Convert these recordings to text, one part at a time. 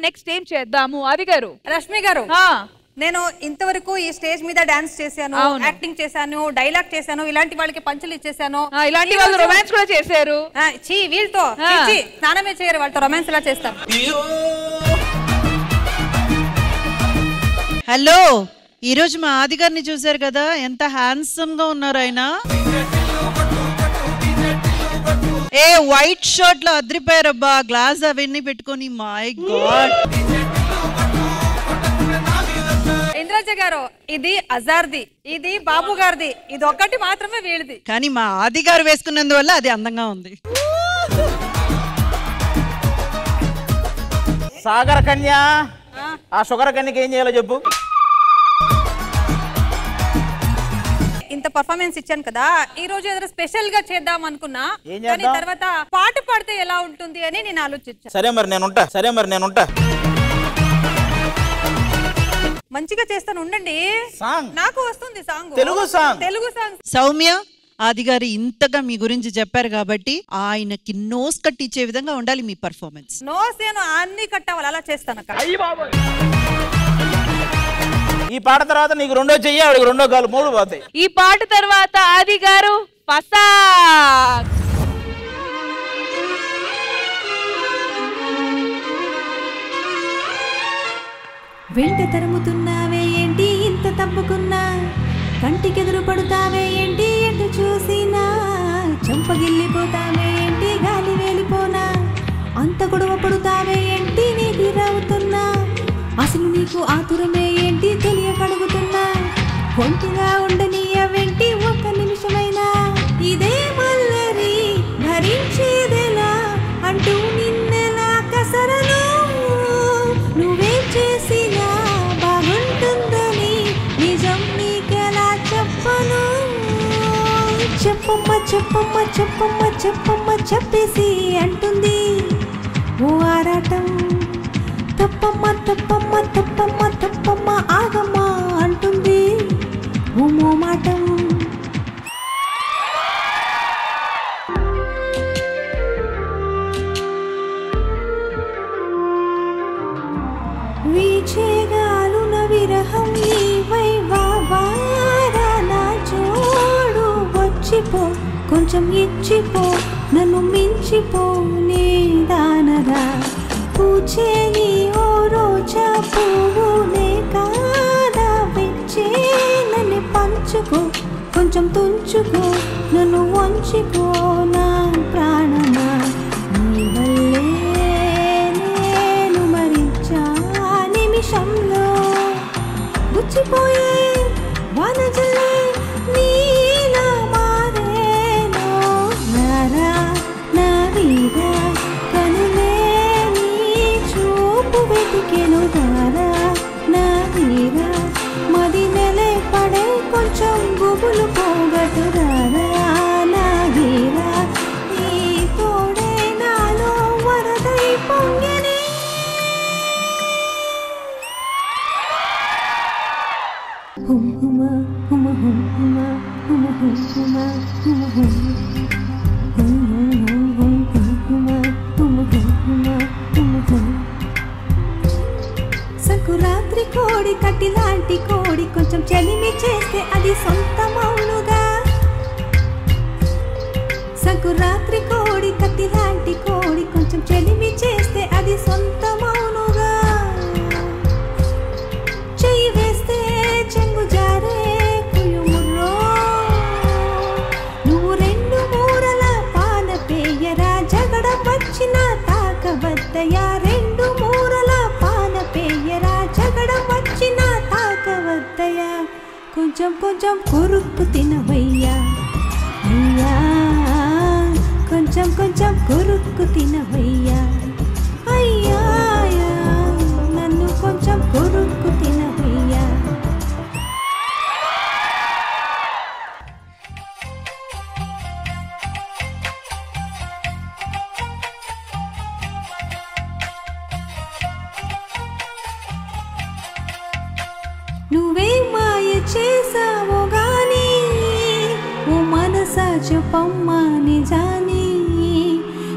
Next ఏం చేద్దాము ఆది గారు? రష్మి గారు, నేను ఇంతవరకు ఈ స్టేజ్ మీద డాన్స్ చేశాను, యాక్టింగ్ చేశాను, డైలాగ్ చేశాను, ఇలాంటి వాళ్ళకి పంచులు ఇచ్చేసాను, ఇలాంటి వాళ్ళు రొమాన్స్ కూడా చేశారు. వీళ్ళతో స్నానమే చేయరు, వాళ్ళతో రొమాన్స్ ఎలా చేస్తాను? హలో, ఈ రోజు మా ఆది గారిని చూసారు కదా, ఎంత హ్యాండ్సమ్ గా ఉన్నారు ఆయన. వైట్ షర్ట్ లో అద్రిపోయారబ్బా, గ్లాస్ అవన్నీ పెట్టుకొని. My God. ఇంద్రజ గారు, ఇది అజార్ది, ఇది బాబు గారిది, ఇది ఒక్కటి మాత్రమే వీళ్ళది. కానీ మా ఆది గారు వేసుకున్నందువల్ల అది అందంగా ఉంది. సాగర కన్య, ఆ షుగర్ కన్యకి ఏం చేయాలో చెప్పు. ఇంత పర్ఫార్మెన్స్ ఇచ్చాను కదా, ఈ రోజు ఏదైనా స్పెషల్ గా చేద్దాం అనుకున్నా, కానీ తర్వాత పాట పాడితే ఎలా ఉంటుంది అని నేను ఆలోచించాను. సరే మరి నేనుంటా. మంచిగా చేస్తాను, ఉండండి. నాకు వస్తుంది సాంగ్, తెలుగు సాంగ్. సౌమ్య, ఆది గారు ఇంతగా మీ గురించి చెప్పారు కాబట్టి ఆయనకి నోస్ కట్ ఇచ్చే విధంగా ఉండాలి మీ పర్ఫార్మెన్స్. నోస్ నేను అన్ని కట్టావాలి, అలా చేస్తాను. ఈ పాట తర్వాత నీకు రెండో చెయ్యి, ఆవిడకి రెండో కాలు, మూడు పోతాయి. ఈ పాట తర్వాత ఆది గారు పసాక్. వెంట తరుముతున్నావే ఏంటి ఇంత తప్పుకున్నా, కంటికెదురు పడుతావే ఏంటి ఎటు చూసినా, చంపగిల్లిపోతావే ఏంటి గాలి వేలిపోనా, అంత గొడవ పడుతావే ఏంటి నీదిరవుతున్నా, అసలు నీకు ఆతురమే ఏంటి తెలియకడుగుతున్నా, ఒంటిగా ఉండనీయవేంటి ఒక్క నిమిషమైనా, ఇదే మల్లరి భరించేదెలా అంటూ నిన్నెలా కసరను, నువ్వే చేసినా బాగుంటుందని నిజం నీకెలా చెప్పను, చెప్పమ్మ చెప్పమ్మ చెప్పమ్మ చెప్పమ్మ చెప్పేసి అంటుంది ఓ ఆరాటం, తప్పమ్మ తప్పమ్మ తప్పమ్మ తప్పమ్మ ఆగమ్మ అంటుంది ఓ మోమాటం. వీచేగాలున విరహం నీవై వావారా నా జోడు, వచ్చిపో కొంచెం ఇచ్చిపో నన్ను మించిపో నీ దానరా, పూచే నీ ఓ రోజా పువ్వునే కాదా వెచ్చే నన్ను పంచుకో, కొంచెం తుంచుకో నన్ను వంచుకో నా ప్రాణమా, నీ వల్లే నేను మరించా నిమిషంలో, గుచ్చిపోయే వానజల్లే నీలా మారేనో, నారా నా వీరా కనులే నీ చూపు వెతికెను, దారా నా వీరా మది నెలే పడే కొంచెం గుబులు పోగటు, దారా నా వీరా నీ తోడే నాలో వరదై పొంగెనే. సంకురాత్రి కోడి కట్టిలాంటి కోడి, కొంచెం చలిమి చేస్తే అది సొంతమౌనుగా, సంకురాత్రి కోడి కట్టిలాంటి కోడి, కొంచెం చలిమి చేస్తే అది సొంతమౌనుగా, చెయ్యి వేస్తే చెంగు జారే కుయుముర్రో, నువ్వు రెండు మూరల పాన పేయరా, జగడం వచ్చిన తాకవద్దయా, రెండు మూరల పాన పేయరా, జగడం వచ్చిన తాకవద్దయా, కొంచెం కొంచెం కొరుక్కు తినవయ్యా అయ్యా, కొంచెం కొంచెం కొరుక్కు తినవయ్యా అయ్యా, నన్ను కొంచెం కొరుక్కు తినవయ్యా. నువ్వే మాయ చేసావో గాని ఓ మనసా చెప్పమ్మ నిజాని,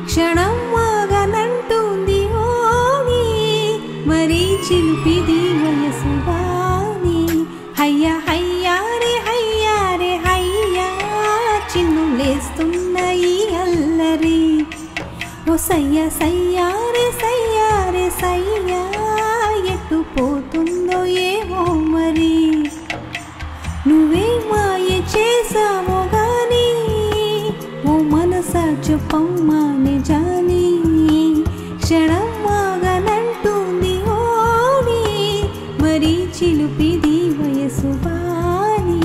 క్షణం వాగనంటుంది ఓని చిలుపిది వయసు వాణి హయ్యా హయ్యా రే హయ్యా రే హయ్యా చిన్నులేస్తున్న ఈ అల్లరి ఓ సయ్యా సయ్యా రే సయ్యా రే సయ్యా ఎట్టు పోతుందో ఏమో మరి నువ్వే మాయ చేసావో గాని ఓ మనసా చెప్పమ్మా నిజాని క్షణం మాగనంటుంది ఓడి మరి చిలుపిది వయసు వాణి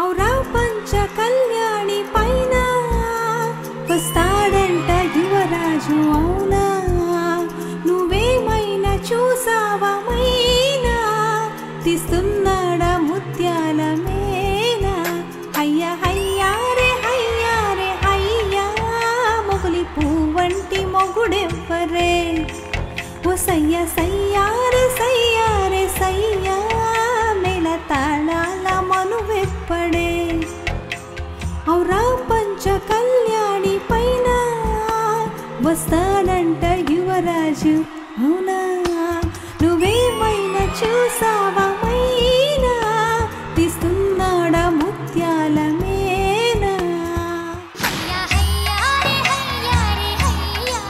ఔరా పంచ కళ్యాణి పైన వస్తాడంట యువరాజు అవునా నువ్వేమైనా చూసావా మైనా తీస్తున్నాడా ముత్యాల మేనా హయ్యా హయ్యా రే హయ్యా రే హయ్యా మొగలి పువ్వంటి మొగుడెవ్వరే ఓ సయ్యా సయ్యా రే సయ్యా రే సయ్యా మేళ తాళాల మనువెప్పడే ఔరా పంచ కళ్యాణి పైన వస్తాడంట యువరాజు అవునా నువ్వేమైనా చూసావా మైనా తీస్తున్నాడా ముత్యాల మేనా హయ్యా హయ్యా రే హయ్యా రే హయ్యా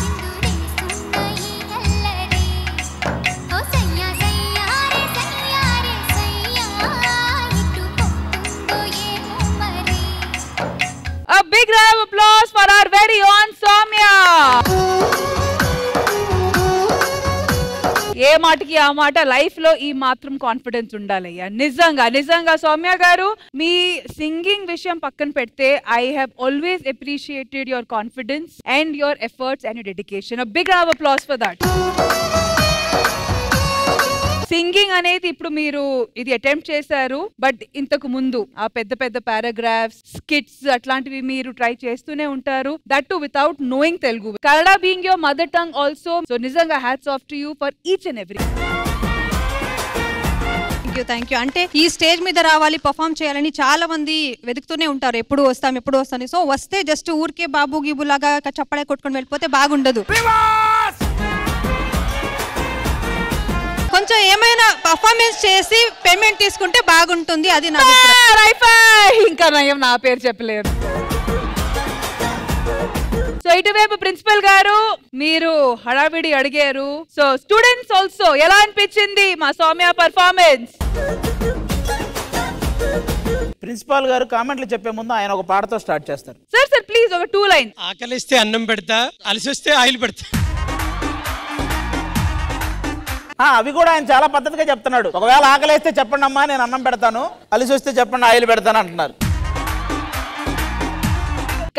చిందులేస్తున్న ఈ అల్లరి ఓ సయ్యా సయ్యా రే సయ్యా రే సయ్యా ఇటు పోతుందో ఏమో మరి A big round of applause for our very own Soumya. ఏ మాటకి ఆ మాట లైఫ్ లో ఈ మాత్రం కాన్ఫిడెన్స్ ఉండాలయ్యా నిజంగా నిజంగా సౌమ్య గారు మీ సింగింగ్ విషయం పక్కన పెడితే I have always appreciated your confidence and your efforts and your dedication. Big round of applause for that. Singing అనేది ఇప్పుడు మీరు ఇది అటెంప్ట్ చేశారు బట్ ఇంతకు ముందు ఆ పెద్ద పెద్ద పారాగ్రాఫ్స్ స్కిట్స్ అట్లాంటివి మీరు ట్రై చేస్తూనే ఉంటారు that too without knowing Telugu Kannada being your mother tongue also so నిజంగా hats off to you for each and every. Thank you. అంటే ఈ స్టేజ్ మీద రావాలి పర్ఫామ్ చేయాలని చాలా మంది వెతుకుతూనే ఉంటారు ఎప్పుడు వస్తాను సో వస్తే జస్ట్ ఊరికే బాబు గీబు లాగా చప్పడే కొట్టుకొని వెళ్ళిపోతే బాగుండదు. కొంచెం ఏమైనా పర్ఫార్మెన్స్ చేసి పేమెంట్ తీసుకుంటే బాగుంటుంది అది నా అభిప్రాయం. ఇంకా నయం నా పేరు చెప్పలేరు. సో ఇటువైపు ప్రిన్సిపల్ గారు మీరు హడావిడి అడిగారు సో స్టూడెంట్స్ ఆల్సో ఎలా అనిపించింది మా సౌమ్య పర్ఫార్మెన్స్? ప్రిన్సిపాల్ గారు కామెంట్లు చెప్పే ముందు ఆయన ఒక పాటతో స్టార్ట్ చేస్తారు. సార్ సార్ ప్లీజ్ ఒక 2 లైన్స్. ఆకలిస్తే అన్నం పెడతా అలసిస్తే ఆయిల్ పెడతా. అవి కూడా ఆయన చాలా పద్ధతిగా చెప్తున్నాడు. ఒకవేళ ఆకలిస్తే చెప్పండి అమ్మా నేను అన్నం పెడతాను, అలిసి వస్తే చెప్పండి ఆయిల్ పెడతాను అంటున్నారు.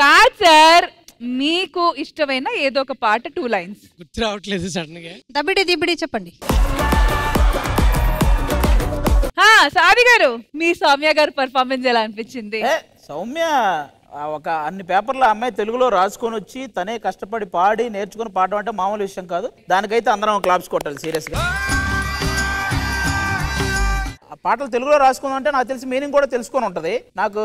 కాదు సార్ మీకు ఇష్టమైన ఏదో ఒక పాట 2 లైన్స్. గుర్తు రావట్లేదు సడన్ గా. దబిడి దిబిడి చెప్పండి. సావి గారు మీ సౌమ్య గారు పర్ఫార్మెన్స్ ఎలా అనిపించింది? సౌమ్య ఒక అన్ని పేపర్ల అమ్మాయి తెలుగులో రాసుకొని వచ్చి తనే కష్టపడి పాడి నేర్చుకుని పాడడం అంటే మామూలు విషయం కాదు. దానికైతే అందరం క్లాప్స్ కొట్టాలి సీరియస్ గా. ఆ పాటలు తెలుగులో రాసుకుందాం అంటే నాకు తెలిసి మీనింగ్ కూడా తెలుసుకొని ఉంటది. నాకు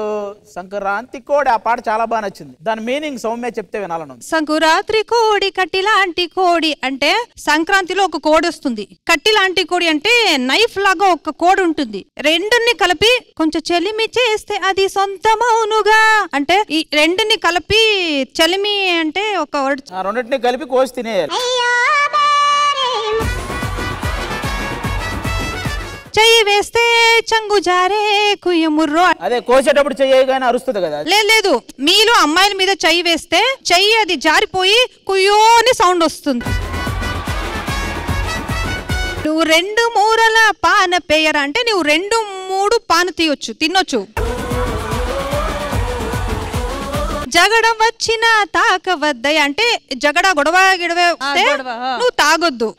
సంక్రాంతి కోడి ఆ పాట చాలా బాగా నచ్చింది. దాని మీనింగ్ సౌమ్య చెప్తే వినాలను. సంకురాత్రి కోడి కట్టి లాంటి కోడి అంటే సంక్రాంతిలో ఒక కోడి వస్తుంది. కట్టి లాంటి కోడి అంటే నైఫ్ లాగా ఒక కోడి ఉంటుంది. రెండుని కలిపి కొంచెం చెలిమి చేస్తే అది సొంతమౌనుగా అంటే ఈ రెండుని కలిపి చెలిమి అంటే ఒక వర్డ్. రెండింటిని కలిపి కోసి తినేయాలి. చెయ్యి వేస్తే చంగు జారే కుయ్యముర్రో. అదే కోసేటప్పుడు చెయ్యగానే అరుస్తుంది కదా. లేదు మీలో అమ్మాయిల మీద చెయ్యి వేస్తే చెయ్యి అది జారిపోయి కుయ్యోని సౌండ్ వస్తుంది. నువ్వు 2 మూరల పాన పేయరా అంటే నువ్వు 2-3 పాను తీయొచ్చు తినొచ్చు. జగడం వచ్చిన తాకవద్దయ్య అంటే గొడవ నువ్వు తాగొద్దు.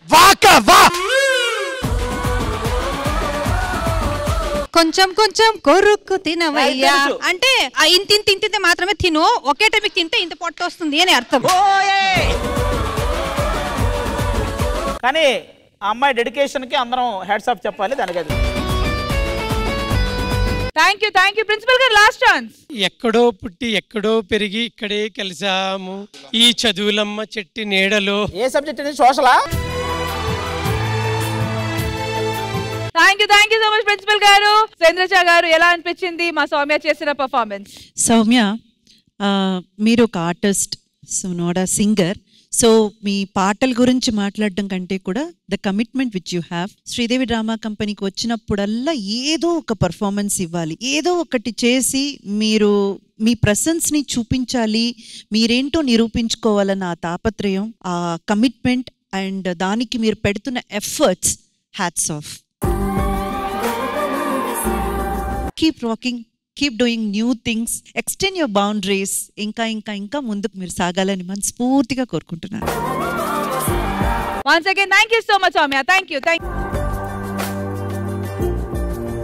కొంచెం కొంచెం కొరుక్కు తినవయ్యా అంటే ఇంత మాత్రమే తిను. ఒకే టైంకి తింటే ఇంత పొట్ట వస్తుంది అని అర్థం. కానీ ఆ అమ్మాయి డెడికేషన్కి అందరం హ్యాట్స్ ఆఫ్ చెప్పాలి దానికి. అది థ్యాంక్ యూ ప్రిన్సిపల్ గారు, లాస్ట్ ఛాన్స్. ఎక్కడో పుట్టి ఎక్కడో పెరిగి ఇక్కడే కలిసాము ఈ చదువులమ్మ చెట్టి నీడలో. ఏ సబ్జెక్ట్ అనేది? సోషలా? Thank you so much principal గారు. చంద్రజ గారు, ఎలా అనిపించింది మా సౌమ్య చేసిన పర్ఫార్మెన్స్? సౌమ్య, మీరు ఒక artist, so not a singer. So మీ పాటల గురించి మాట్లాడడం కంటే కూడా the commitment which you have, Sridevi drama కంపెనీకి వచ్చినప్పుడల్లా ఏదో ఒక పర్ఫార్మెన్స్ ఇవ్వాలి, ఏదో ఒకటి చేసి మీరు మీ ప్రెసెన్స్ని చూపించాలి, మీరేంటో నిరూపించుకోవాలన్న ఆ తాపత్రయం, ఆ కమిట్మెంట్ అండ్ దానికి మీరు పెడుతున్న efforts, hats off. Keep rocking, keep doing new things, extend your boundaries. ఇంకా ముందుకు మీరు సాగాలని మనస్ఫూర్తిగా కోరుకుంటున్నాను. Once again, thank you so much, Soumya. Thank you.